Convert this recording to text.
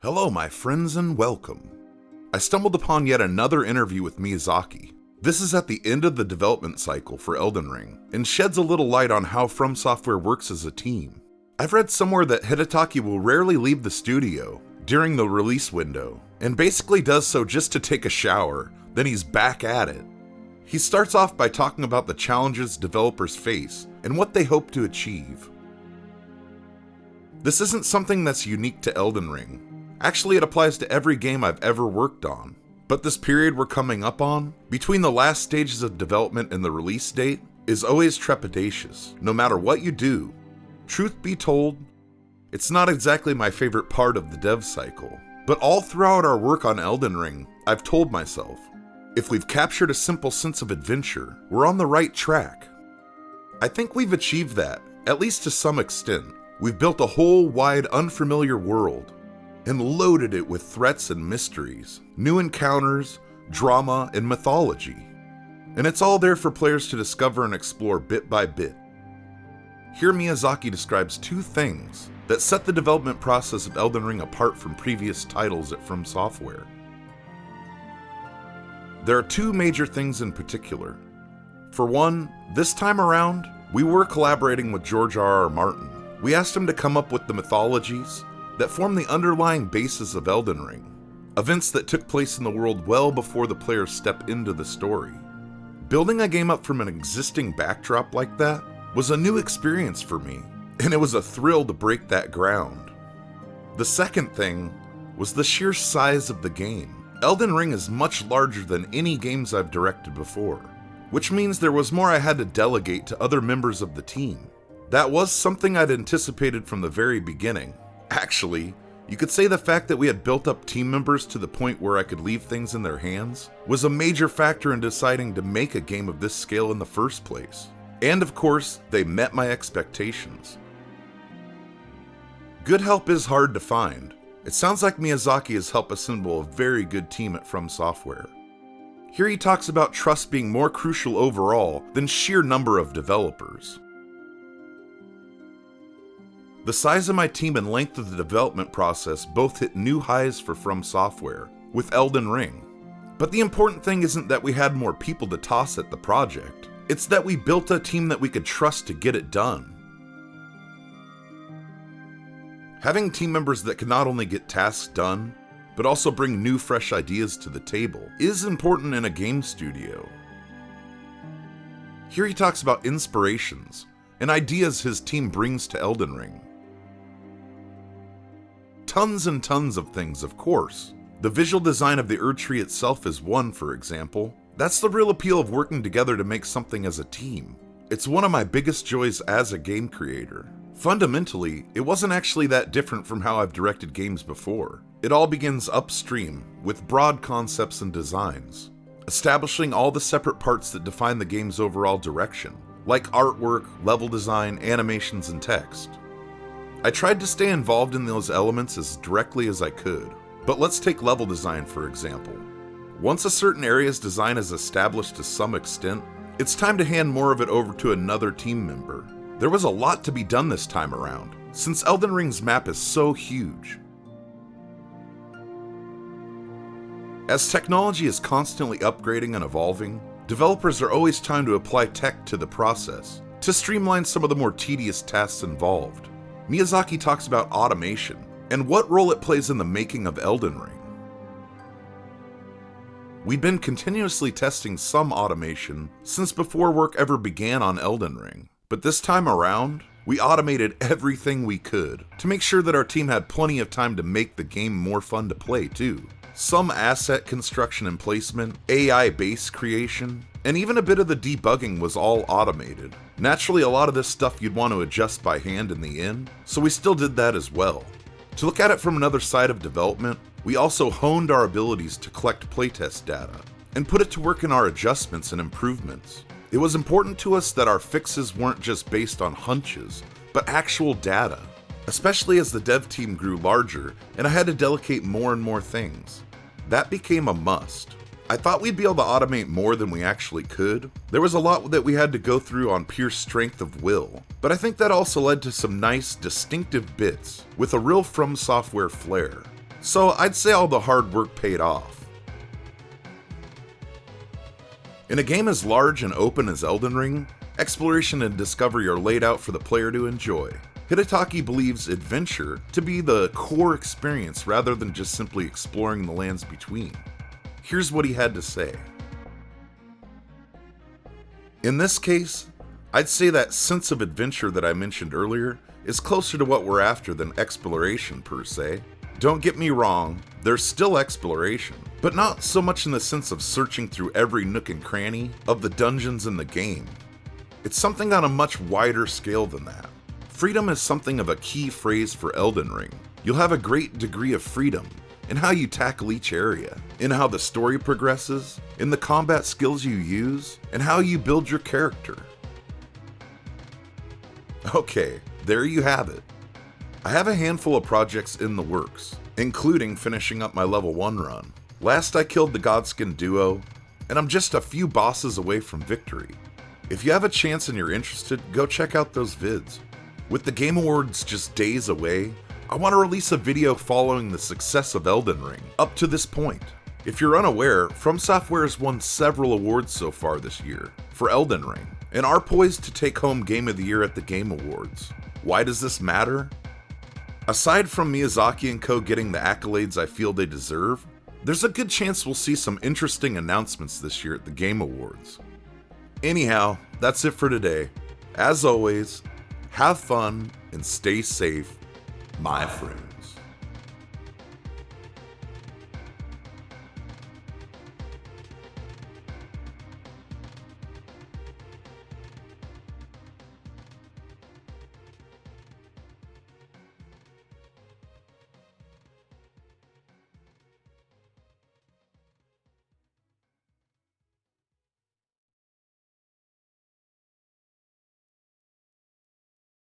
Hello, my friends, and welcome. I stumbled upon yet another interview with Miyazaki. This is at the end of the development cycle for Elden Ring, and sheds a little light on how FromSoft works as a team. I've read somewhere that Hidetaka will rarely leave the studio during the release window, and basically does so just to take a shower, then he's back at it. He starts off by talking about the challenges developers face and what they hope to achieve. This isn't something that's unique to Elden Ring. Actually, it applies to every game I've ever worked on. But this period we're coming up on, between the last stages of development and the release date, is always trepidatious, no matter what you do. Truth be told, it's not exactly my favorite part of the dev cycle. But all throughout our work on Elden Ring, I've told myself, if we've captured a simple sense of adventure, we're on the right track. I think we've achieved that, at least to some extent. We've built a whole wide, unfamiliar world, and loaded it with threats and mysteries, new encounters, drama, and mythology. And it's all there for players to discover and explore bit by bit. Here Miyazaki describes two things that set the development process of Elden Ring apart from previous titles at FromSoft. There are two major things in particular. For one, this time around, we were collaborating with George R.R. Martin. We asked him to come up with the mythologies that form the underlying basis of Elden Ring, events that took place in the world well before the players step into the story. Building a game up from an existing backdrop like that was a new experience for me, and it was a thrill to break that ground. The second thing was the sheer size of the game. Elden Ring is much larger than any games I've directed before, which means there was more I had to delegate to other members of the team. That was something I'd anticipated from the very beginning. Actually, you could say the fact that we had built up team members to the point where I could leave things in their hands was a major factor in deciding to make a game of this scale in the first place. And of course, they met my expectations. Good help is hard to find. It sounds like Miyazaki has helped assemble a very good team at FromSoft. Here he talks about trust being more crucial overall than sheer number of developers. The size of my team and length of the development process both hit new highs for FromSoft with Elden Ring. But the important thing isn't that we had more people to toss at the project. It's that we built a team that we could trust to get it done. Having team members that can not only get tasks done, but also bring new fresh ideas to the table is important in a game studio. Here he talks about inspirations and ideas his team brings to Elden Ring. Tons and tons of things, of course. The visual design of the Erdtree itself is one, for example. That's the real appeal of working together to make something as a team. It's one of my biggest joys as a game creator. Fundamentally, it wasn't actually that different from how I've directed games before. It all begins upstream, with broad concepts and designs, establishing all the separate parts that define the game's overall direction, like artwork, level design, animations, and text. I tried to stay involved in those elements as directly as I could, but let's take level design for example. Once a certain area's design is established to some extent, it's time to hand more of it over to another team member. There was a lot to be done this time around, since Elden Ring's map is so huge. As technology is constantly upgrading and evolving, developers are always trying to apply tech to the process, to streamline some of the more tedious tasks involved. Miyazaki talks about automation, and what role it plays in the making of Elden Ring. We'd been continuously testing some automation since before work ever began on Elden Ring, but this time around, we automated everything we could to make sure that our team had plenty of time to make the game more fun to play too. Some asset construction and placement, AI base creation, and even a bit of the debugging was all automated. Naturally, a lot of this stuff you'd want to adjust by hand in the end, so we still did that as well. To look at it from another side of development, we also honed our abilities to collect playtest data, and put it to work in our adjustments and improvements. It was important to us that our fixes weren't just based on hunches, but actual data, especially as the dev team grew larger and I had to delegate more and more things. That became a must. I thought we'd be able to automate more than we actually could. There was a lot that we had to go through on pure strength of will, but I think that also led to some nice, distinctive bits with a real FromSoft flair. So I'd say all the hard work paid off. In a game as large and open as Elden Ring, exploration and discovery are laid out for the player to enjoy. Hidetaka believes adventure to be the core experience rather than just simply exploring the lands between. Here's what he had to say. In this case, I'd say that sense of adventure that I mentioned earlier is closer to what we're after than exploration per se. Don't get me wrong, there's still exploration, but not so much in the sense of searching through every nook and cranny of the dungeons in the game. It's something on a much wider scale than that. Freedom is something of a key phrase for Elden Ring. You'll have a great degree of freedom in how you tackle each area, in how the story progresses, in the combat skills you use, and how you build your character. Okay, there you have it. I have a handful of projects in the works, including finishing up my level 1 run. Last I killed the Godskin duo, and I'm just a few bosses away from victory. If you have a chance and you're interested, go check out those vids. With the Game Awards just days away, I want to release a video following the success of Elden Ring up to this point. If you're unaware, FromSoft has won several awards so far this year for Elden Ring, and are poised to take home Game of the Year at the Game Awards. Why does this matter? Aside from Miyazaki and co getting the accolades I feel they deserve, there's a good chance we'll see some interesting announcements this year at the Game Awards. Anyhow, that's it for today. As always, have fun and stay safe, my friend.